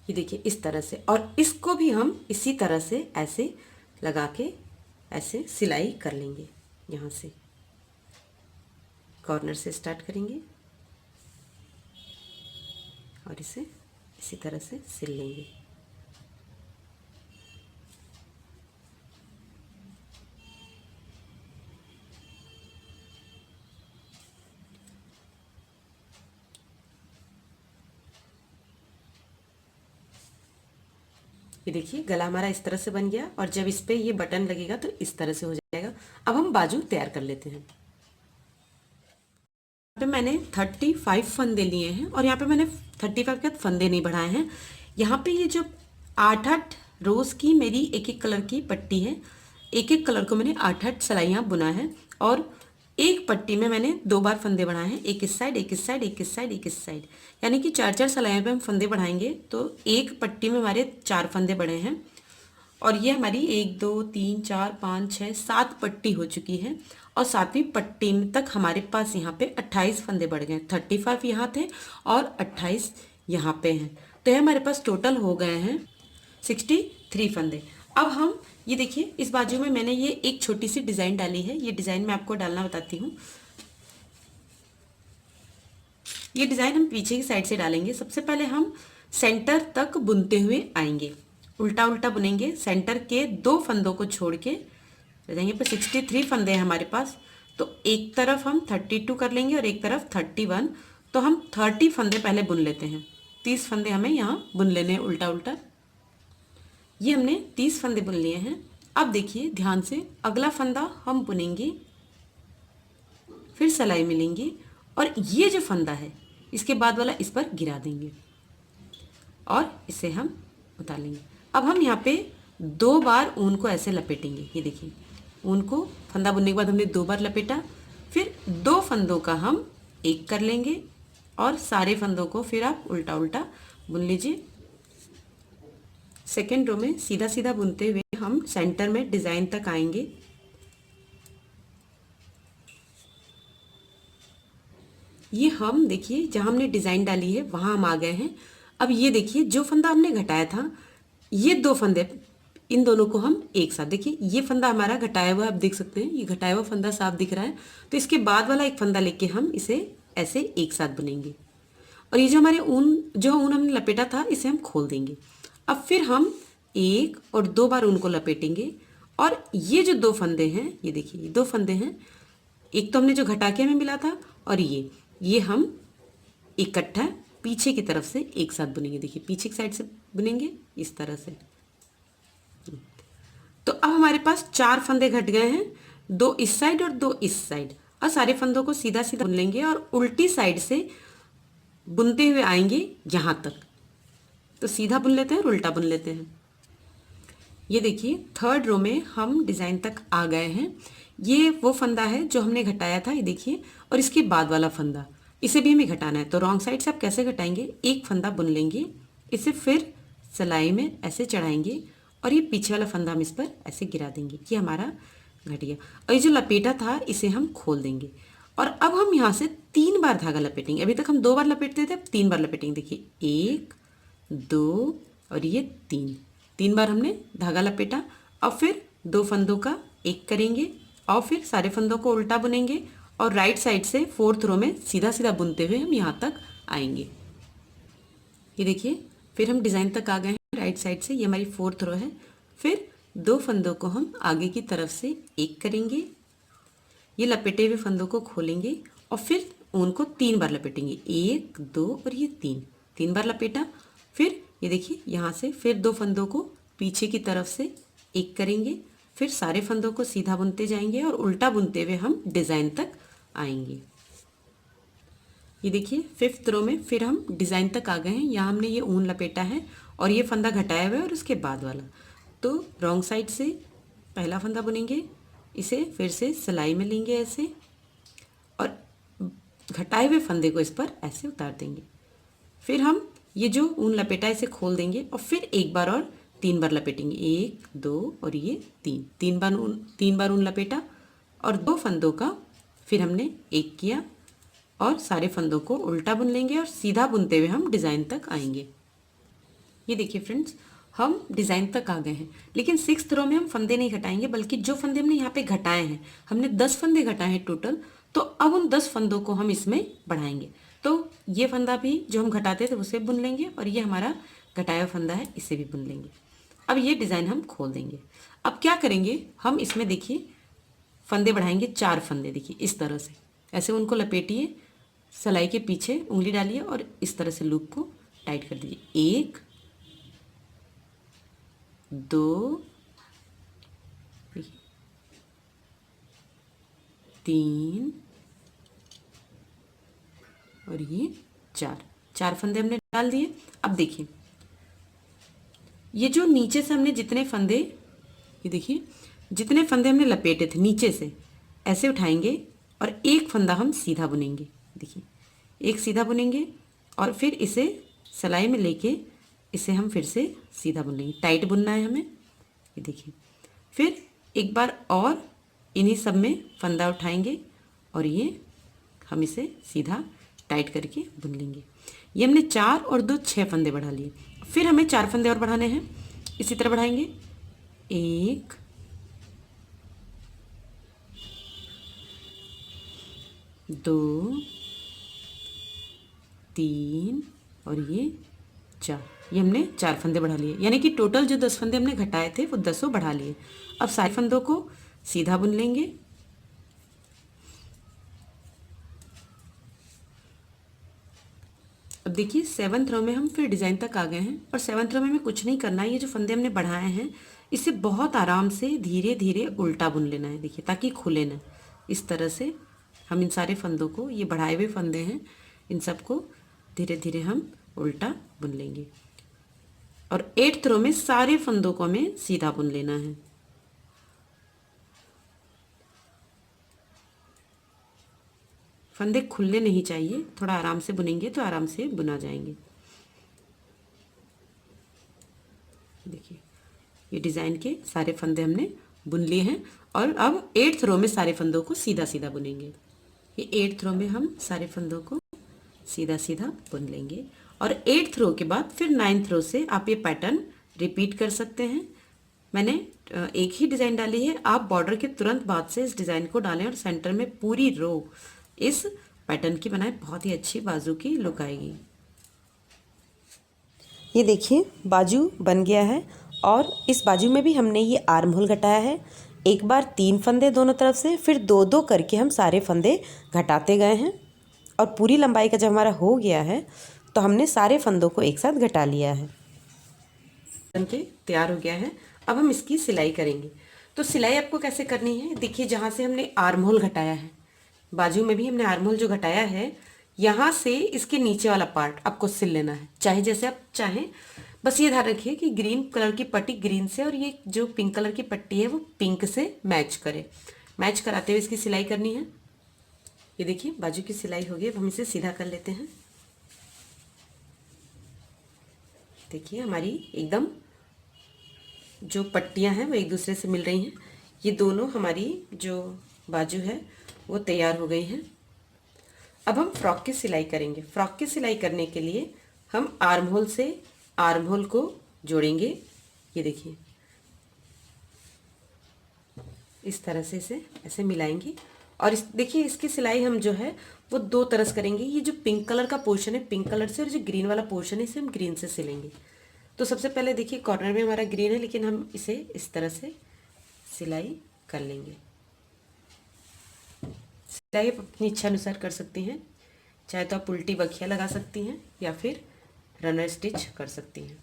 ये देखिए इस तरह से, और इसको भी हम इसी तरह से ऐसे लगा के ऐसे सिलाई कर लेंगे। यहाँ से कॉर्नर से स्टार्ट करेंगे और इसे इसी तरह से सिल लेंगे। ये देखिए गला हमारा इस तरह से बन गया और जब इस पे ये बटन लगेगा तो इस तरह से हो जाएगा। अब हम बाजू तैयार कर लेते हैं। यहाँ पे मैंने 35 फंदे लिए हैं और यहाँ पे मैंने 35 के फंदे नहीं बढ़ाए हैं। यहाँ पे ये जो 8-8 रोज की मेरी एक एक कलर की पट्टी है, एक एक कलर को मैंने 8-8 सिलाइयाँ बुना है और एक पट्टी में मैंने 2 बार फंदे बढ़ाए हैं, एक इस साइड, एक इस साइड, एक इस साइड, एक इस साइड, यानी कि 4-4 सिलाइयों पे हम फंदे बढ़ाएंगे तो एक पट्टी में हमारे 4 फंदे बढ़े हैं। और ये हमारी 1 2 3 4 5 6 7 पट्टी हो चुकी है और 7वीं पट्टी तक हमारे पास यहाँ पे 28 फंदे बढ़ गए। 35 यहाँ थे और 28 यहाँ पे हैं, तो ये हमारे पास टोटल हो गए हैं 63 फंदे। अब हम ये देखिए इस बाजू में मैंने ये एक छोटी सी डिज़ाइन डाली है। ये डिज़ाइन मैं आपको डालना बताती हूँ। ये डिज़ाइन हम पीछे की साइड से डालेंगे। सबसे पहले हम सेंटर तक बुनते हुए आएंगे, उल्टा उल्टा बुनेंगे, सेंटर के 2 फंदों को छोड़ के जाएंगे। पर 63 फंदे हैं हमारे पास, तो एक तरफ हम 32 कर लेंगे और एक तरफ 31। तो हम 30 फंदे पहले बुन लेते हैं। 30 फंदे हमें यहाँ बुन लेने हैं उल्टा उल्टा। ये हमने 30 फंदे बुन लिए हैं। अब देखिए ध्यान से, अगला फंदा हम बुनेंगे, फिर सिलाई मिलेंगी और ये जो फंदा है इसके बाद वाला इस पर गिरा देंगे और इसे हम उतार लेंगे। अब हम यहाँ पे 2 बार ऊन को ऐसे लपेटेंगे। ये देखिए ऊन को फंदा बुनने के बाद हमने 2 बार लपेटा, फिर 2 फंदों का हम एक कर लेंगे और सारे फंदों को फिर आप उल्टा उल्टा बुन लीजिए। सेकेंड रो में सीधा सीधा बुनते हुए हम सेंटर में डिज़ाइन तक आएंगे। ये हम देखिए जहाँ हमने डिज़ाइन डाली है वहाँ हम आ गए हैं। अब ये देखिए जो फंदा हमने घटाया था, ये 2 फंदे, इन दोनों को हम एक साथ, देखिए ये फंदा हमारा घटाया हुआ, आप देख सकते हैं ये घटाया हुआ फंदा साफ दिख रहा है। तो इसके बाद वाला एक फंदा लेके हम इसे ऐसे एक साथ बुनेंगे और ये जो हमारे जो ऊन हमने लपेटा था इसे हम खोल देंगे। अब फिर हम 1 और 2 बार ऊन को लपेटेंगे और ये जो 2 फंदे हैं, ये देखिए ये 2 फंदे हैं, एक तो हमने जो घटा के हमें मिला था और ये हम इकट्ठा पीछे की तरफ से एक साथ बुनेंगे। देखिए पीछे की साइड से बुनेंगे इस तरह से। तो अब हमारे पास 4 फंदे घट गए हैं। 2 इस साइड और 2 इस साइड, और सारे फंदों को सीधा सीधा बुन लेंगे और उल्टी साइड से बुनते हुए आएंगे यहाँ तक। तो सीधा बुन लेते हैं और उल्टा बुन लेते हैं। ये देखिए थर्ड रो में हम डिज़ाइन तक आ गए हैं। ये वो फंदा है जो हमने घटाया था, ये देखिए, और इसके बाद वाला फंदा, इसे भी हमें घटाना है। तो रॉन्ग साइड से आप कैसे घटाएंगे, एक फंदा बुन लेंगे, इसे फिर सिलाई में ऐसे चढ़ाएंगे और ये पीछे वाला फंदा हम इस पर ऐसे गिरा देंगे। ये हमारा घट गया। और ये जो लपेटा था इसे हम खोल देंगे और अब हम यहाँ से 3 बार धागा लपेटेंगे। अभी तक हम 2 बार लपेटते थे, अब 3 बार लपेटेंगे। देखिए 1 2 और ये 3 बार हमने धागा लपेटा। अब फिर 2 फंदों का एक करेंगे और फिर सारे फंदों को उल्टा बुनेंगे और राइट साइड से 4th रो में सीधा सीधा बुनते हुए हम यहाँ तक आएंगे। ये देखिए फिर हम डिज़ाइन तक आ गए हैं राइट साइड से। ये हमारी 4th रो है। फिर 2 फंदों को हम आगे की तरफ से एक करेंगे, ये लपेटे हुए फंदों को खोलेंगे और फिर उनको 3 बार लपेटेंगे। 1 2 और ये 3 बार लपेटा। फिर ये देखिए यहाँ से फिर 2 फंदों को पीछे की तरफ से एक करेंगे, फिर सारे फंदों को सीधा बुनते जाएंगे और उल्टा बुनते हुए हम डिज़ाइन तक आएंगे। ये देखिए 5th रो में फिर हम डिज़ाइन तक आ गए हैं। यहाँ हमने ये ऊन लपेटा है और ये फंदा घटाया हुआ है और उसके बाद वाला। तो रॉन्ग साइड से पहला फंदा बुनेंगे, इसे फिर से सिलाई में लेंगे ऐसे और घटाए हुए फंदे को इस पर ऐसे उतार देंगे। फिर हम ये जो ऊन लपेटा है इसे खोल देंगे और फिर एक बार और 3 बार लपेटेंगे। 1 2 और ये 3 बार ऊन लपेटा और 2 फंदों का फिर हमने एक किया और सारे फंदों को उल्टा बुन लेंगे और सीधा बुनते हुए हम डिज़ाइन तक आएंगे। ये देखिए फ्रेंड्स हम डिज़ाइन तक आ गए हैं, लेकिन 6th रो में हम फंदे नहीं घटाएंगे, बल्कि जो फंदे हमने यहाँ पे घटाए हैं, हमने 10 फंदे घटाए हैं टोटल, तो अब उन 10 फंदों को हम इसमें बढ़ाएंगे। तो ये फंदा भी जो हम घटाते थे उसे बुन लेंगे और ये हमारा घटाया हुआ फंदा है, इसे भी बुन लेंगे। अब ये डिज़ाइन हम खोल देंगे। अब क्या करेंगे, हम इसमें देखिए फंदे बढ़ाएंगे, 4 फंदे। देखिए इस तरह से ऐसे उनको लपेटिए, सिलाई के पीछे उंगली डालिए और इस तरह से लूप को टाइट कर दीजिए। 1 2 3 और ये 4 फंदे हमने डाल दिए। अब देखिए ये जो नीचे से हमने जितने फंदे, ये देखिए जितने फंदे हमने लपेटे थे नीचे से ऐसे उठाएंगे और एक फंदा हम सीधा बुनेंगे। देखिए एक सीधा बुनेंगे और फिर इसे सिलाई में लेके इसे हम फिर से सीधा बुन लेंगे। टाइट बुनना है हमें। ये देखिए फिर एक बार और इन्हीं सब में फंदा उठाएंगे और ये हम इसे सीधा टाइट करके बुन लेंगे। ये हमने 4 और 2 6 फंदे बढ़ा लिए। फिर हमें 4 फंदे और बढ़ाने हैं, इसी तरह बढ़ाएंगे। 1 2 3 और ये 4। ये हमने 4 फंदे बढ़ा लिए, यानी कि टोटल जो 10 फंदे हमने घटाए थे वो 10 बढ़ा लिए। अब सारे फंदों को सीधा बुन लेंगे। अब देखिए 7th रो में हम फिर डिज़ाइन तक आ गए हैं और 7th रो में हमें कुछ नहीं करना है। ये जो फंदे हमने बढ़ाए हैं इसे बहुत आराम से धीरे धीरे उल्टा बुन लेना है। देखिए ताकि खुले ना। इस तरह से हम इन सारे फंदों को, ये बढ़ाए हुए फंदे हैं, इन सबको धीरे धीरे हम उल्टा बुन लेंगे और 8th रो में सारे फंदों को हमें सीधा बुन लेना है। फंदे खुलने नहीं चाहिए, थोड़ा आराम से बुनेंगे तो आराम से बुना जाएंगे। देखिए ये डिज़ाइन के सारे फंदे हमने बुन लिए हैं और अब 8th रो में सारे फंदों को सीधा सीधा बुनेंगे। ये 8th रो में हम सारे फंदों को सीधा सीधा बुन लेंगे और 8th रो के बाद फिर 9th रो से आप ये पैटर्न रिपीट कर सकते हैं। मैंने एक ही डिज़ाइन डाली है, आप बॉर्डर के तुरंत बाद से इस डिज़ाइन को डालें और सेंटर में पूरी रो इस पैटर्न की बनाएं। बहुत ही अच्छी बाजू की लुक आएगी। ये देखिए बाजू बन गया है और इस बाजू में भी हमने ये आर्म होल घटाया है। एक बार 3 फंदे दोनों तरफ से, फिर 2-2 करके हम सारे फंदे घटाते गए हैं और पूरी लंबाई का जब हमारा हो गया है तो हमने सारे फंदों को एक साथ घटा लिया है। बन के तैयार हो गया है। अब हम इसकी सिलाई करेंगे। तो सिलाई आपको कैसे करनी है, देखिए जहाँ से हमने आर्म होल घटाया है, बाजू में भी हमने आर्म होल जो घटाया है, यहाँ से इसके नीचे वाला पार्ट आपको सिल लेना है, चाहे जैसे आप चाहें। बस ये ध्यान रखिए कि ग्रीन कलर की पट्टी ग्रीन से और ये जो पिंक कलर की पट्टी है वो पिंक से मैच करे। मैच कराते हुए इसकी सिलाई करनी है। ये देखिए बाजू की सिलाई हो गई। अब हम इसे सीधा कर लेते हैं। देखिए हमारी एकदम जो पट्टियां हैं वो एक दूसरे से मिल रही हैं। ये दोनों हमारी जो बाजू है वो तैयार हो गई हैं। अब हम फ्रॉक की सिलाई करेंगे। फ्रॉक की सिलाई करने के लिए हम आर्म होल से आर्म होल को जोड़ेंगे। ये देखिए इस तरह से इसे ऐसे मिलाएंगे और इस देखिए इसकी सिलाई हम जो है वो दो तरह से करेंगे। ये जो पिंक कलर का पोर्शन है पिंक कलर से, और जो ग्रीन वाला पोर्शन है इसे हम ग्रीन से सिलेंगे। तो सबसे पहले देखिए कॉर्नर में हमारा ग्रीन है, लेकिन हम इसे इस तरह से सिलाई कर लेंगे। सिलाई आप अपनी इच्छा अनुसार कर सकती हैं, चाहे तो आप उल्टी बखिया लगा सकती हैं या फिर रनर स्टिच कर सकती हैं।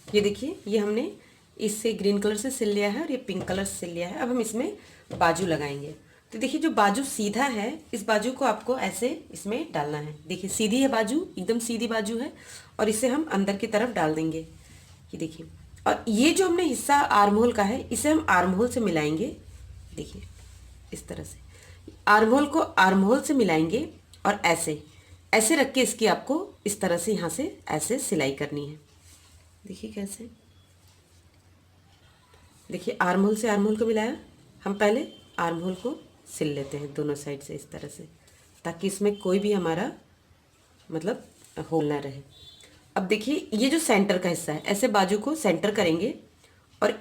ये देखिए ये हमने इससे ग्रीन कलर से सिल लिया है और ये पिंक कलर से सिल लिया है। अब हम इसमें बाजू लगाएंगे। तो देखिए जो बाजू सीधा है इस बाजू को आपको ऐसे इसमें डालना है। देखिए सीधी है बाजू, एकदम सीधी बाजू है, और इसे हम अंदर की तरफ डाल देंगे। ये देखिए, और ये जो हमने हिस्सा आर्म होल का है इसे हम आर्म होल से मिलाएंगे। देखिए इस तरह से आर्म होल को आर्म होल से मिलाएंगे और ऐसे ऐसे रख के इसकी आपको इस तरह से यहाँ से ऐसे सिलाई करनी है। देखिए कैसे, देखिए आर्म होल से आर्म होल को मिलाया। हम पहले आर्म होल को सिल लेते हैं दोनों साइड से इस तरह से, ताकि इसमें कोई भी हमारा मतलब होल ना रहे। अब देखिए ये जो सेंटर का हिस्सा है ऐसे बाजू को सेंटर करेंगे और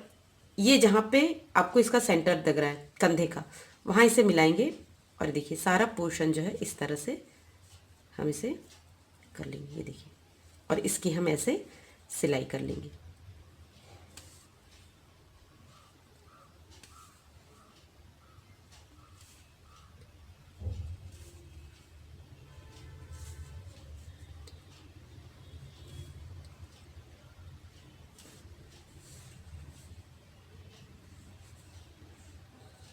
ये जहाँ पे आपको इसका सेंटर लग रहा है कंधे का वहाँ इसे मिलाएंगे और देखिए सारा पोर्शन जो है इस तरह से हम इसे कर लेंगे। ये देखिए, और इसकी हम ऐसे सिलाई कर लेंगे।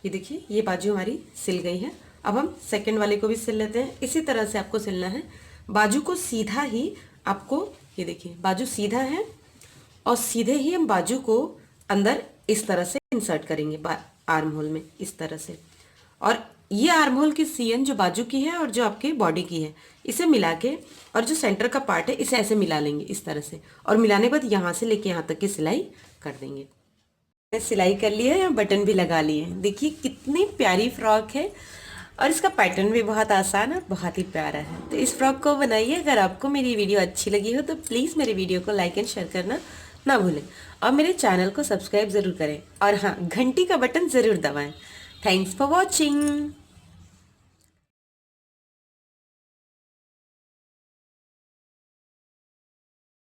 ये देखिए ये बाजू हमारी सिल गई है। अब हम सेकंड वाले को भी सिल लेते हैं। इसी तरह से आपको सिलना है। बाजू को सीधा ही आपको, ये देखिए बाजू सीधा है और सीधे ही हम बाजू को अंदर इस तरह से इंसर्ट करेंगे आर्म होल में इस तरह से। और ये आर्म होल की सीएन जो बाजू की है और जो आपके बॉडी की है इसे मिला के, और जो सेंटर का पार्ट है इसे ऐसे मिला लेंगे इस तरह से, और मिलाने के बाद यहाँ से लेके यहाँ तक की सिलाई कर देंगे। सिलाई कर लिया है, बटन भी लगा लिए। देखिए कितनी प्यारी फ्रॉक है और इसका पैटर्न भी बहुत आसान और बहुत ही प्यारा है। तो इस फ्रॉक को बनाइए। अगर आपको मेरी वीडियो अच्छी लगी हो तो प्लीज़ मेरे वीडियो को लाइक एंड शेयर करना ना भूलें और मेरे चैनल को सब्सक्राइब ज़रूर करें और हाँ घंटी का बटन ज़रूर दबाएं। Thanks for watching.